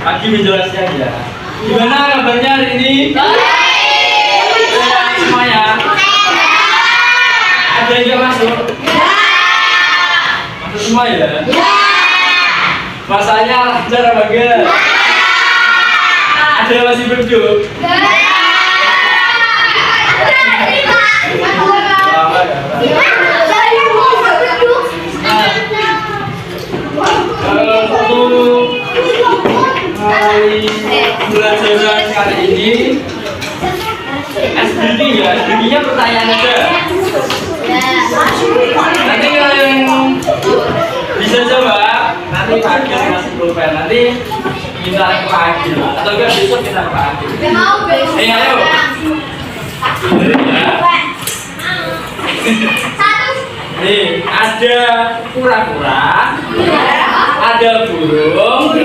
Pagi menjelaskan aja. Gimana kabarnya hari ini? Sehat semuanya? Ada yang masuk? Masuk semua ya? Masanya lancar apa enggak? Ada yang masih berdua? Pelajaran kali ini SBD ya, SBD-nya pertanyaan aja. Nanti kalau yang bisa jawab, nanti Pak Agil kasih pulpen. Nanti minta ke Pak Agil, atau enggak besok kita ke Pak Agil. Ayo. Nih, ada kura-kura, ada burung,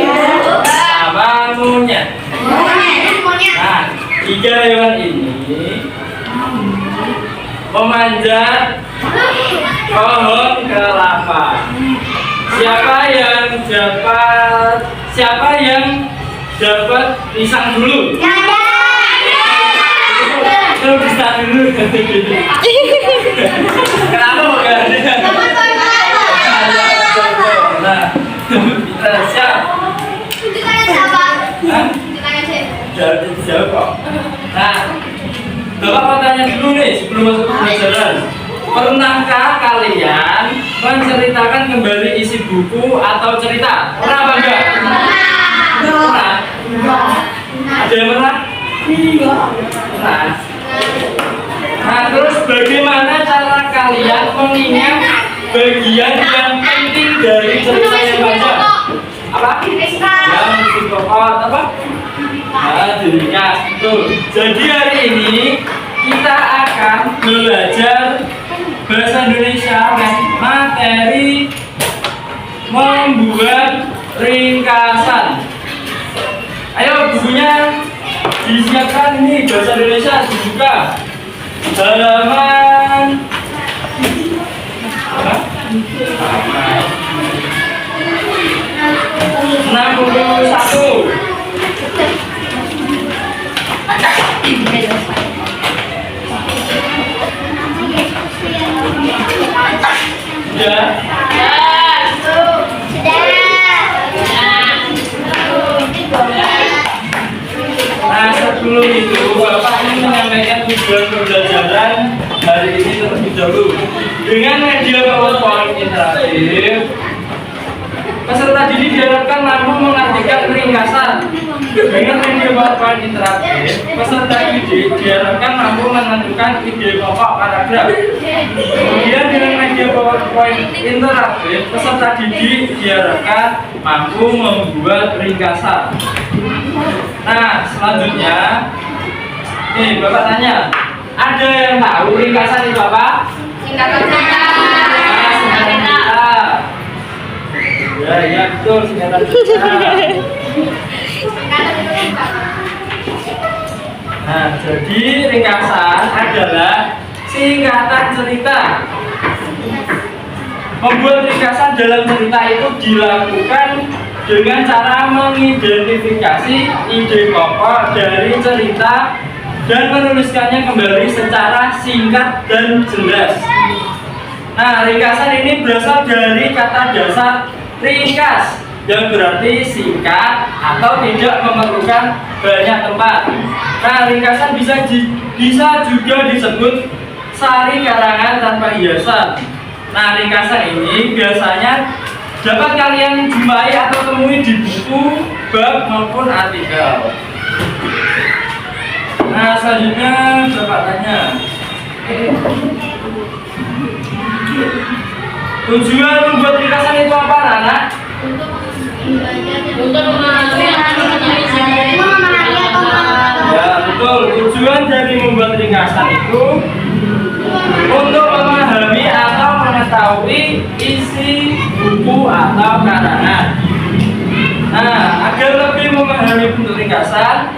sama monyet. Nah, tiga hewan ini memanjat pohon kelapa. Siapa yang dapat pisang dulu? Itu bisa dulu. Kenapa bukan? Nah, kita siap. Jawab kok. Nah, Bapak mau tanya dulu nih sebelum masuk ke pelajaran. Pernahkah kalian menceritakan kembali isi buku atau cerita? Pernah apa enggak? Pernah. Ada yang pernah? Pernah. Nah, terus bagaimana cara kalian mengingat bagian yang penting dari cerita yang baca? Apa? Yang psikopat apa? Nah, diringkas. Tuh. Jadi hari ini kita akan belajar bahasa Indonesia materi membuat ringkasan. Ayo bukunya disiapkan, ini bahasa Indonesia dibuka. Halaman 61. Ya. Nah, sebelum itu Bapak ingin menyampaikan tujuan pembelajaran hari ini terlebih dahulu. Dengan media PowerPoint interaktif, peserta didik diharapkan mampu mengartikan ringkasan. Dengan media PowerPoint interaktif, peserta didik diharapkan mampu menentukan ide pokok paragraf. Kemudian dengan media PowerPoint interaktif, peserta didik diharapkan mampu membuat ringkasan. Nah, selanjutnya, nih Bapak tanya, ada yang tahu ringkasan itu apa? Singkatan cerita. Singkatan cerita. Ya betul, singkatan cerita. Nah, jadi ringkasan adalah singkatan cerita. Membuat ringkasan dalam cerita itu dilakukan dengan cara mengidentifikasi ide pokok dari cerita dan menuliskannya kembali secara singkat dan jelas. Nah, ringkasan ini berasal dari kata dasar ringkas yang berarti singkat atau tidak memerlukan banyak tempat. Nah, ringkasan bisa juga disebut sari karangan tanpa hiasan. Nah, ringkasan ini biasanya dapat kalian jumpai atau temui di buku, bab maupun artikel. Nah, selanjutnya Bapak tanya, tujuan membuat ringkasan itu apa, anak? Untuk memahami Ya, betul. Tujuan dari membuat ringkasan itu untuk memahami atau mengetahui isi buku atau karangan. Nah, agar lebih memahami bentuk ringkasan,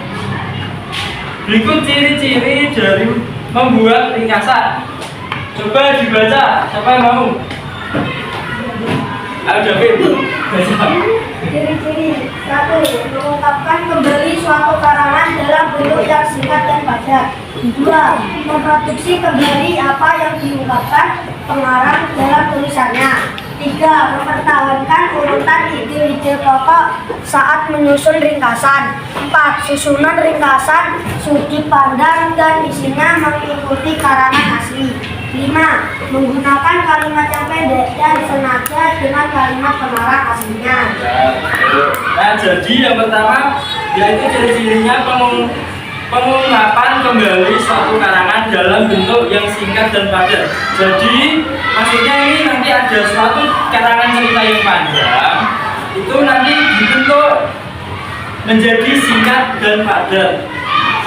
berikut ciri-ciri dari membuat ringkasan. Coba dibaca, siapa yang mau? Ayo David, baca. Ciri-ciri 1. Mengungkapkan kembali suatu karangan dalam bentuk yang singkat dan padat. 2. Memproduksi kembali apa yang diungkapkan pengarang dalam tulisannya. 3. Mempertahankan urutan ide-ide pokok saat menyusun ringkasan. 4. Susunan ringkasan sudut pandang dan isinya mengikuti karangan asli. 5. Menggunakan kalimat yang pendek dan senada dengan kalimat pengarang aslinya. Nah, jadi yang pertama yaitu ciri-cirinya pengungkapan kembali suatu karangan dalam bentuk yang singkat dan padat. Jadi maksudnya ini nanti ada suatu karangan cerita yang panjang, itu nanti dibentuk menjadi singkat dan padat.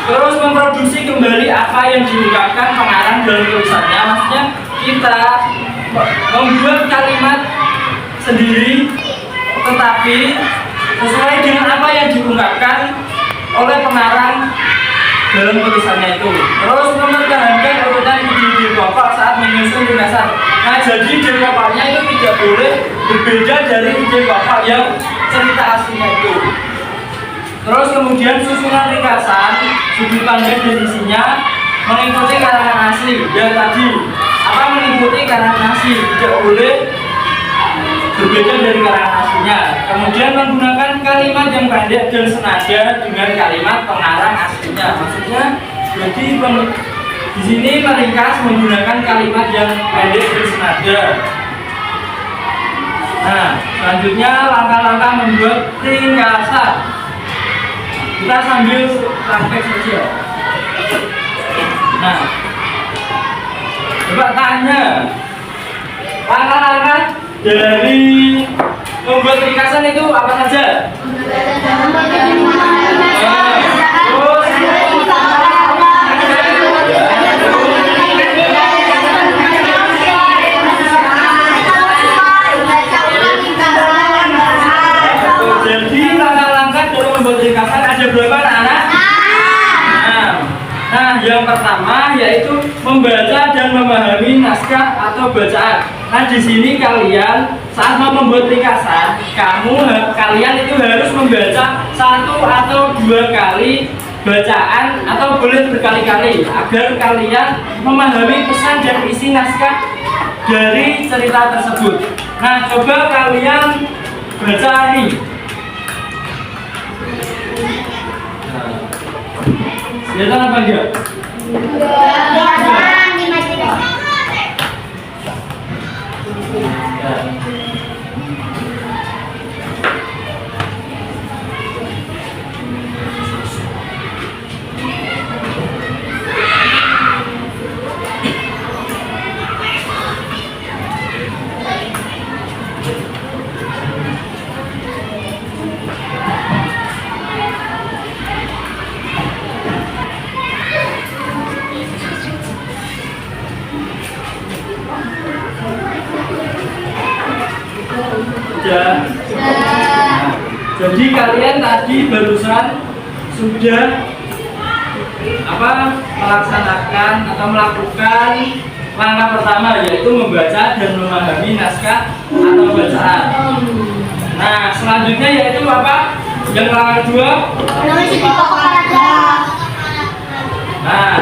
Terus memproduksi kembali apa yang diungkapkan pengarang dalam tulisannya. Maksudnya kita membuat kalimat sendiri tetapi sesuai dengan apa yang diungkapkan oleh pengarang dalam tulisannya itu. Terus mempertahankan urutan ide pokok saat menyusun ringkasan. Nah, jadi ide pokoknya itu tidak boleh berbeda dari ide pokok yang cerita aslinya itu. Terus kemudian susunan ringkasan, sudut pandang dan isinya mengikuti karangan asli. Ya tadi, apa mengikuti karangan asli, tidak boleh berbeda dari karangan aslinya. Kemudian menggunakan kalimat yang pendek dan senada dengan kalimat pengarang aslinya. Maksudnya, jadi di sini meringkas menggunakan kalimat yang pendek dan senada. Nah, selanjutnya langkah-langkah membuat ringkasan. Kita sambil praktek saja. Nah, coba tanya langkah-langkah dari membuat ringkasan itu apa saja? Jadi langkah-langkah dalam membuat ringkasan ada berapa anak-anak? Nah, yang pertama yaitu membaca dan memahami naskah atau bacaan. Nah, di sini kalian saat mau membuat ringkasan, kalian itu harus membaca 1 atau 2 kali bacaan atau boleh berkali-kali agar kalian memahami pesan dan isi naskah dari cerita tersebut. Nah, coba kalian baca ini. Kelihatan apa enggak? Sudah. Jadi kalian tadi barusan sudah melaksanakan atau melakukan langkah pertama yaitu membaca dan memahami naskah atau bacaan. Nah, selanjutnya yaitu apa? Yang langkah kedua? Nah,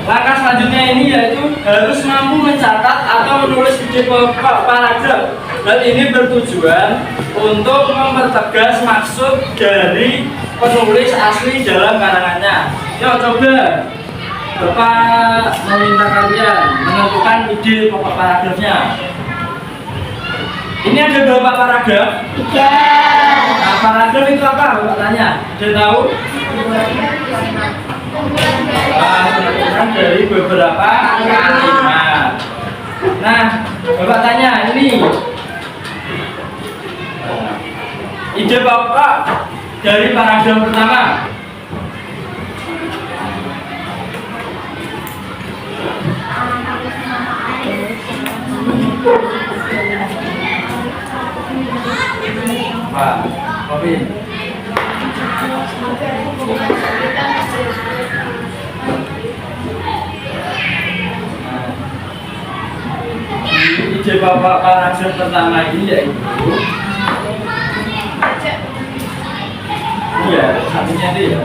langkah selanjutnya ini yaitu harus mampu mencatat atau menulis ide paragraf. Dan ini bertujuan untuk mempertegas maksud dari penulis asli dalam karangannya. Yuk coba Bapak meminta kalian menentukan ide pokok paragrafnya. Ini ada berapa paragraf? 3. Nah, paragraf itu apa? Bapak tanya. Ada tahu? Nah, dari beberapa kalimat. Nah, Bapak tanya ini ide pokok dari paragraf pertama. Pak, kopi. Ide pokok paragraf pertama ini yaitu bentuknya itu ya.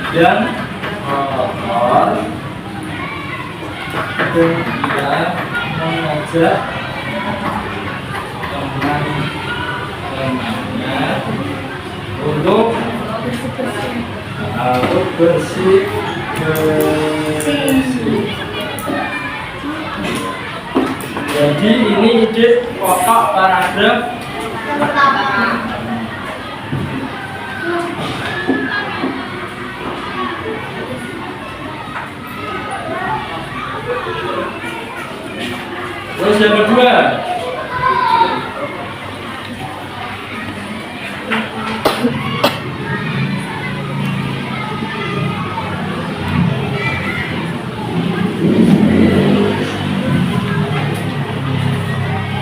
Dan kotor dan dia mengajak teman-temannya untuk bersih. Jadi ini ide pokok paragraf terus yang kedua.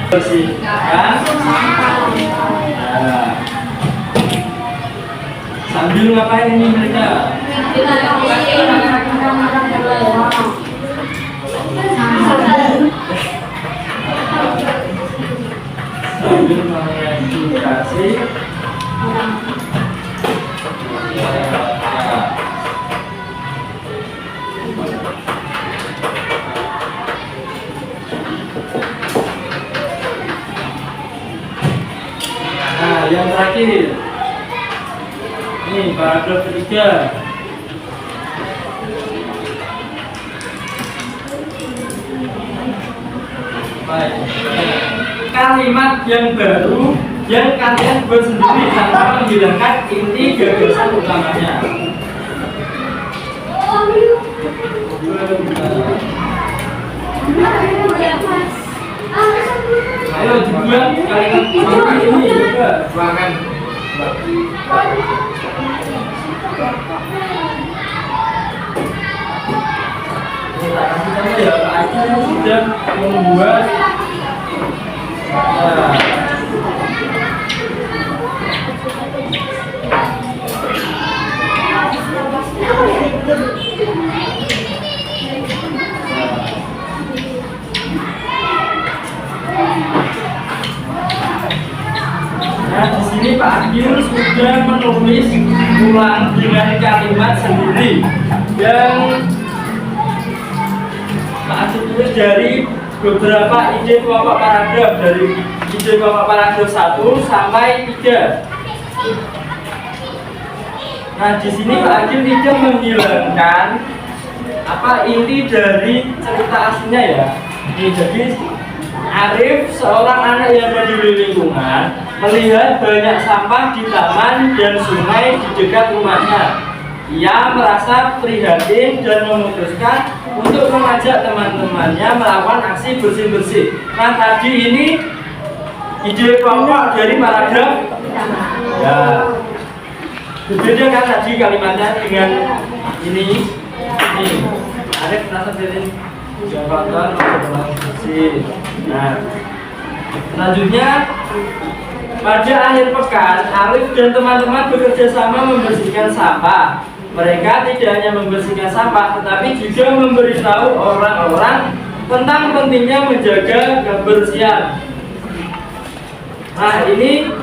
Bersihkan sambil ngapain ini mereka? Sambil mengedukasi yang terakhir ini paragraf ketiga. Baik. Kalimat yang baru yang kalian buat sendiri tanpa menghilangkan inti gagasan utamanya. Ayo dibuat kalimat seperti ini juga. Ruangan. Ya, akhirnya sudah membuat. Nah, di sini Pak Agil sudah menulis ulang dengan kalimat sendiri yang Pak Agil tulis dari beberapa ide pokok paragraf, dari ide pokok paragraf 1 sampai 3. Nah, di sini Pak Agil tidak menghilangkan apa inti dari cerita aslinya ya. Ini jadi Arif, seorang anak yang peduli lingkungan, melihat banyak sampah di taman dan sungai di dekat rumahnya. Ia merasa prihatin dan memutuskan untuk mengajak teman-temannya melakukan aksi bersih-bersih. Nah, tadi ini ide pokok dari paragraf ya. Berbeda kan tadi kalimatnya dengan ini. Nih, Arif merasa prihatin jabatan bersih. Nah, selanjutnya pada akhir pekan, Arif dan teman-teman bekerja sama membersihkan sampah. Mereka tidak hanya membersihkan sampah, tetapi juga memberitahu orang-orang tentang pentingnya menjaga kebersihan. Nah, ini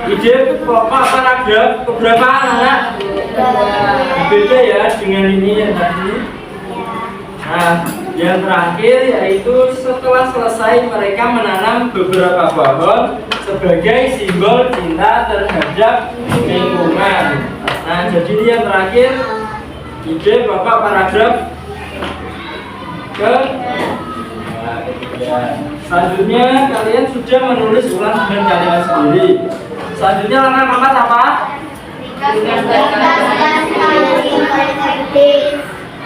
ide pokok paragraf keberapa anak? Beda ya dengan ini yang tadi. Nah, yang terakhir yaitu setelah selesai mereka menanam beberapa pohon sebagai simbol cinta terhadap lingkungan. Nah, jadi ini yang terakhir ide pokok paragraf ke selanjutnya kalian sudah menulis ulang dengan kalimat sendiri. Selanjutnya langkah keempat apa?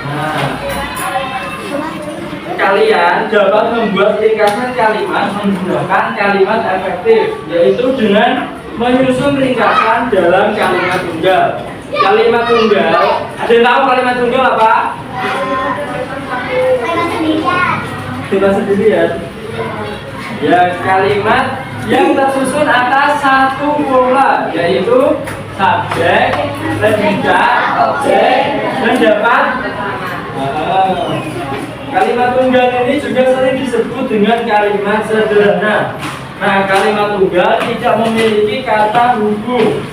Nah, kalian dapat membuat ringkasan kalimat menggunakan kalimat efektif, yaitu dengan menyusun ringkasan dalam kalimat tunggal. Kalimat tunggal, ada yang tahu kalimat tunggal apa? Kalimat sendirian. Ya, kalimat yang tersusun atas satu pola, yaitu subjek, predikat, objek, dan dapat. Kalimat tunggal ini juga sering disebut dengan kalimat sederhana. Nah, kalimat tunggal tidak memiliki kata hubung.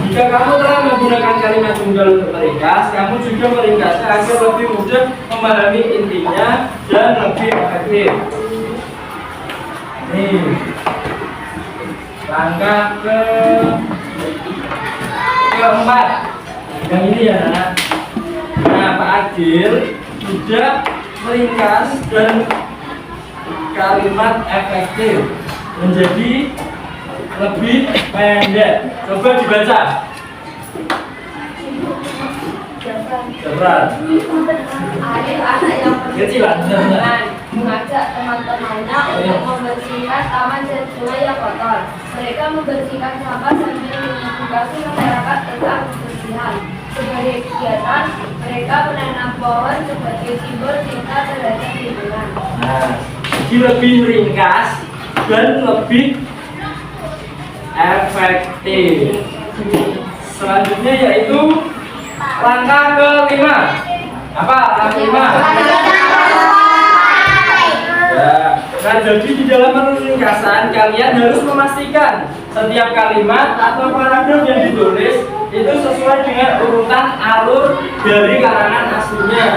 Jika kamu telah menggunakan kalimat tunggal untuk meringkas, kamu juga meringkasnya agar lebih mudah memahami intinya dan lebih efektif. Nih, langkah keempat, yang ini ya, Nak. Nah, Pak Adil tidak meringkas dan kalimat efektif menjadi lebih pendek. Coba dibaca. Jabran. Adik-adik yang Kecilan. mengajak teman-temannya untuk membersihkan taman dan sungai yang kotor. Mereka membersihkan sampah sambil mengedukasi masyarakat tentang kebersihan. Sebagai kegiatan, mereka menanam pohon sebagai simbol cinta terhadap lingkungan. Nah, jadi lebih ringkas dan lebih efektif. Selanjutnya yaitu langkah kelima. Apa langkah kelima? Ya. Nah, jadi di dalam menurut ringkasan kalian harus memastikan setiap kalimat atau paragraf yang ditulis itu sesuai dengan urutan alur dari karangan aslinya.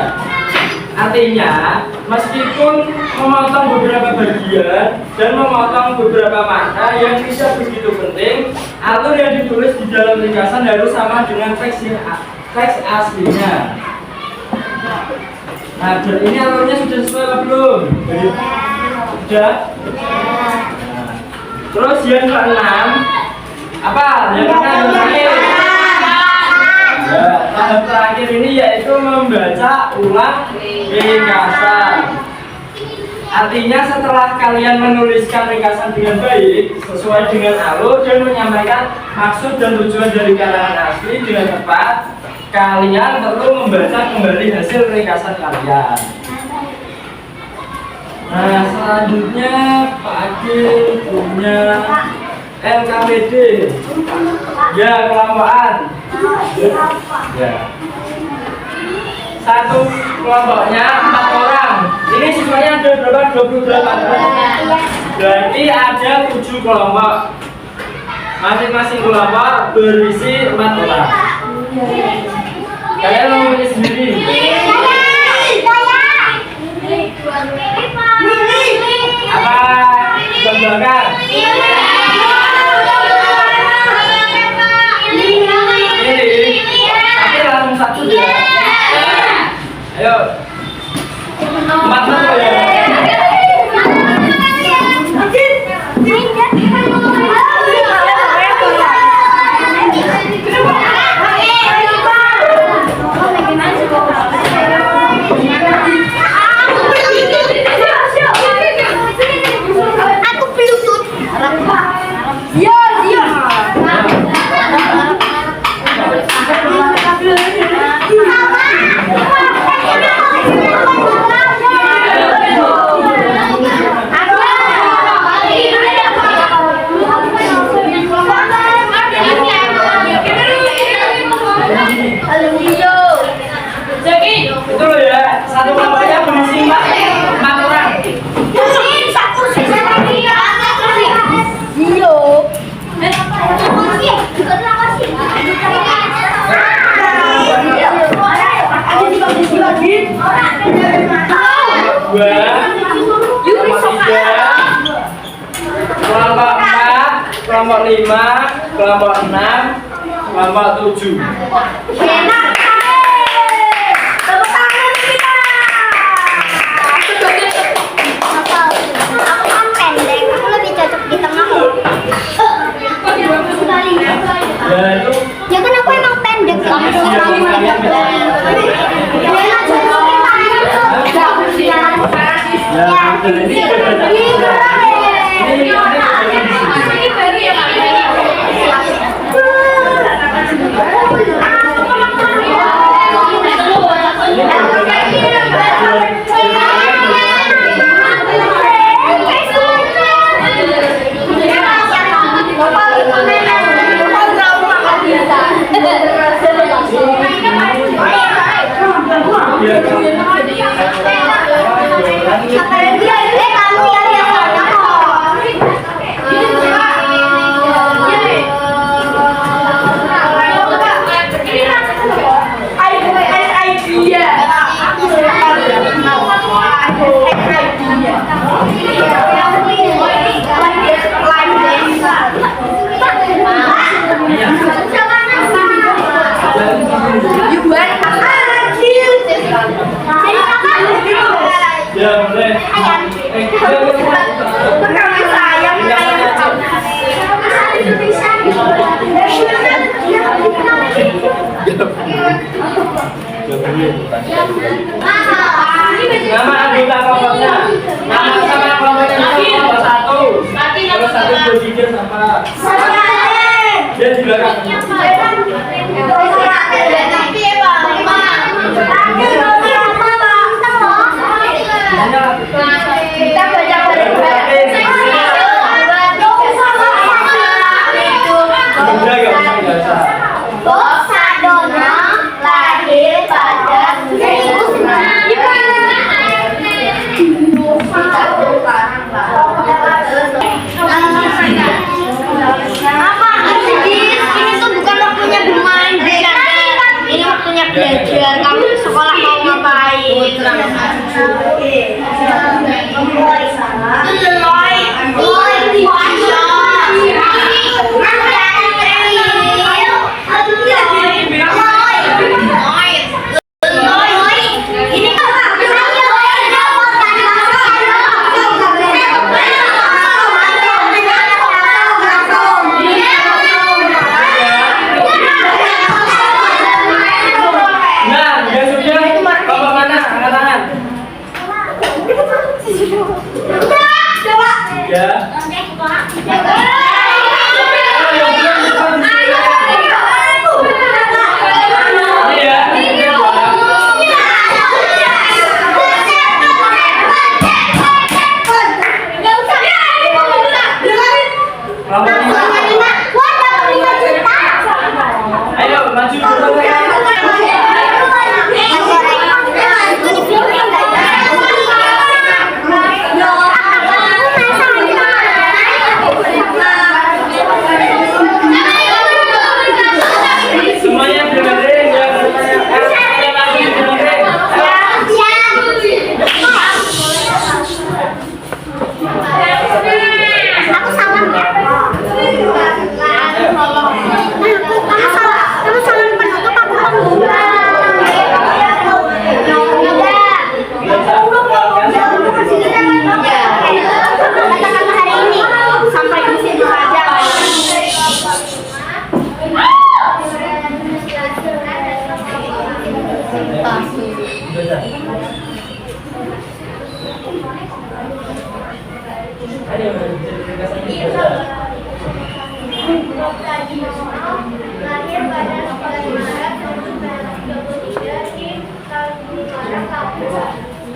Artinya, meskipun memotong beberapa bagian dan memotong beberapa makna yang tidak begitu penting, alur yang ditulis di dalam ringkasan harus sama dengan teks aslinya. Nah, dan ini alurnya sudah sesuai atau belum? Sudah? Nah, terus yang keenam, apa? Yang keenam terakhir. Ya, tahap terakhir ini yaitu membaca ulang ringkasan. Artinya setelah kalian menuliskan ringkasan dengan baik, sesuai dengan alur dan menyampaikan maksud dan tujuan dari karangan asli dengan tepat, kalian perlu membaca kembali hasil ringkasan kalian. Nah, selanjutnya Pak Adil punya LKPD. Ya, kelompokan. Ya. Satu kelompoknya 4 orang. Ini siswanya ada berapa? 28 orang. Berarti ada 7 kelompok. Masing-masing kelompok berisi 4 orang. Kalian mau pilih sendiri? Apa? Belakang. Tapi langsung satu ya. Ayo. 4 ya. Itu loh ya, satu kelompoknya berisi 4 orang. Kelompok 4, kelompok 5, kelompok 6, kelompok 7. Ya kan aku emang pendek. kamu yang Ya boleh. Nama anggota kelompoknya. Nama sama kelompoknya nomor 1. Terus 1 2 3 sama. Dia di belakang. kita baca Sadona lahir pada ini tuh bukan waktunya bermain, ini waktunya belajar. Kamu sekolah mau ngapain? Nah, besoknya kelompok mana? Angkat tangan. Ya. Ayo maju dulu. Semuanya dengerin ya. Lahir pada 9 Maret 1923 di Kalimantan, Papua.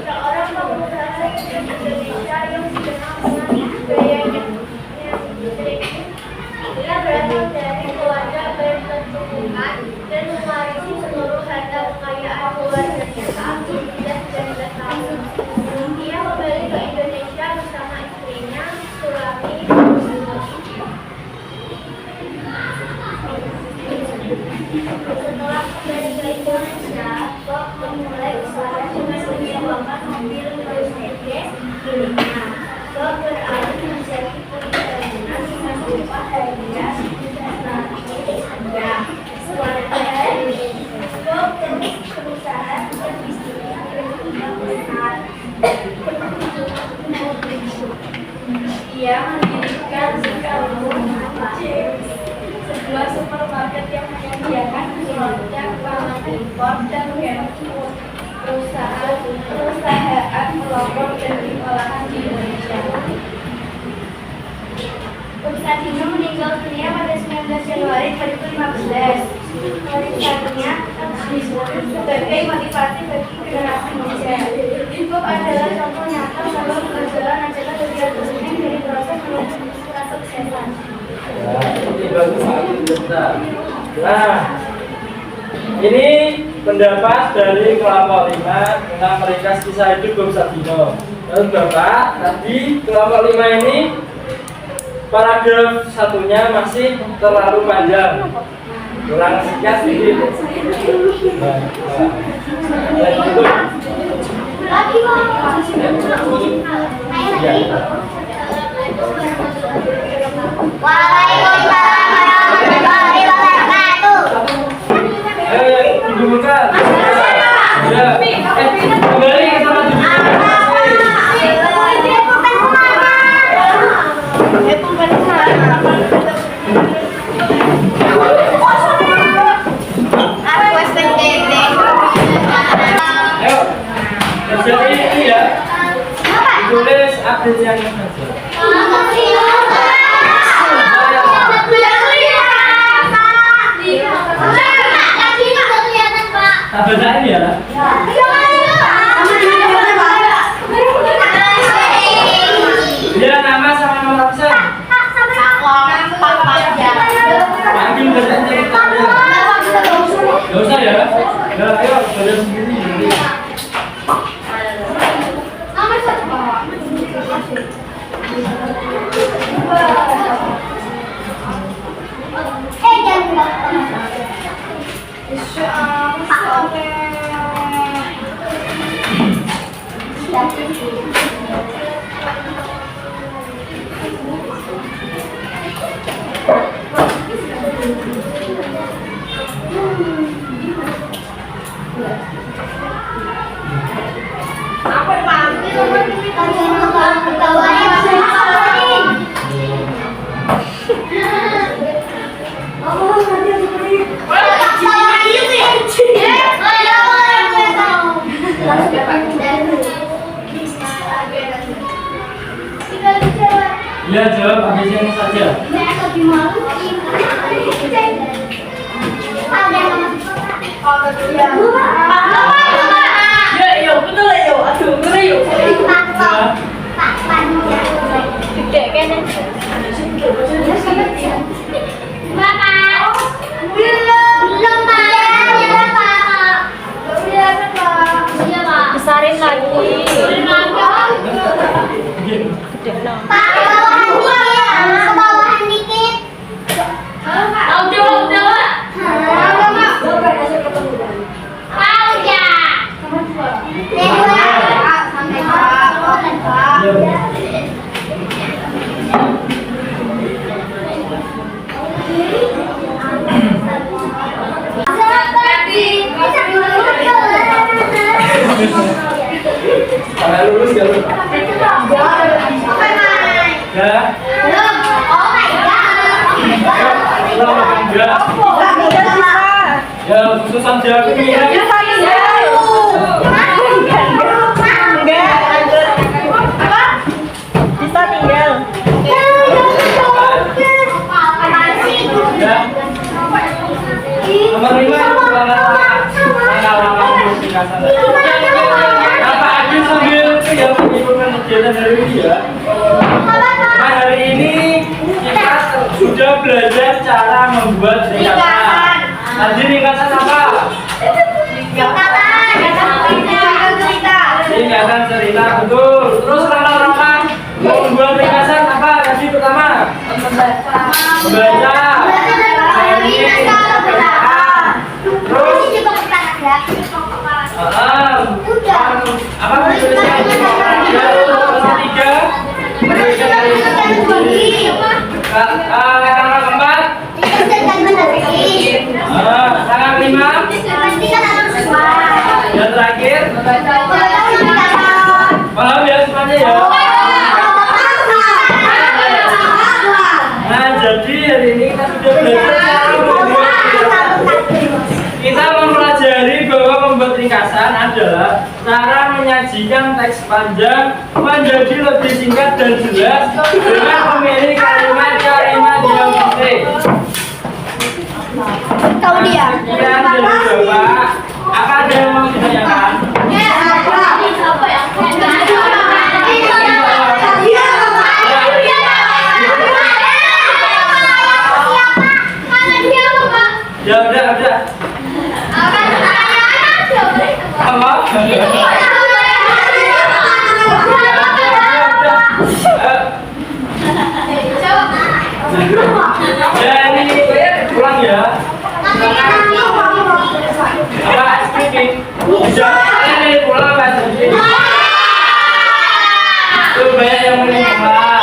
Seorang pengusaha Indonesia yang dikenal dengan gayanya dia berasal dari keluarga berketurunan dan mewarisi seluruh harta kekayaan keluarganya saat berusia 19 tahun. Dia kembali ke Indonesia bersama istrinya, Sulami. Setelah kembali ke Indonesia, Bob memulai usaha dengan menyediakan mobil Mercedes miliknya. Bob beralih menjadi perjalanan dengan upah harian investasi Anda. Keluarga Bob terus berusaha dan istrinya berkembang besar. Ia mendirikan sebuah supermarket yang menyediakan produk pangan impor dan perusahaan pelopor dan olahan di Indonesia. Perusahaan ini meninggal dunia pada 19 Januari 2015. Warisannya disebut sebagai motivasi bagi generasi muda. Bob adalah contoh nyata bahwa kegagalan adalah bagian penting dari proses menuju kesuksesan. Nah, ini pendapat dari kelompok 5 tentang meringkas kisah hidup Bob Sadino. Terus Bapak, tadi kelompok 5 ini paragraf satunya masih terlalu panjang, kurang singkat sedikit. Waalaikumsalam warahmatullahi wabarakatuh. Ayo, dudukkan. Ya, kembali ke tempat duduk. Ayo, jadi ini ya, tulis update yang saja. Tabasan ya. Ya, nama sama nomor absen. Panggil badan cerita ya. Gak usah ya. Ya, ayo badan sendiri. Ya, jawab absen saja. Ya, iya betul ya, yo. Aduh, ngeri yo. Gede kene. Besarin lagi. Gede dong. Kalau lulus ya. Ya. Ya, khusus saja pemilihan. Bisa tinggal. Ya. Nomor 5 pengalaman komunikasi. Apa aja sambil yang mengikuti kegiatan hari ini ya. Nah, hari ini kita sudah belajar cara membuat ringkasan. Tadi ringkasan apa? Ringkasan cerita, betul. Terus rekan-rekan mau membuat ringkasan apa? Tadi pertama membaca. Terus apa tulisnya? Ketiga, langkah keempat, langkah kelima, dan terakhir. Paham ya semuanya ya? Nah, jadi hari ini kita sudah belajar cara membuat kita mempelajari bahwa membuat ringkasan adalah cara menyajikan teks panjang menjadi lebih singkat dan jelas dengan memilih kalimat-kalimat yang penting. Tahu dia. Sekian dari Bapak. Apa ada yang mau ditanyakan? Ya udah. Apa? Ya ini pulang ya. Apa speaking? Bisa ini pulang kan? Tuh banyak yang meninggal.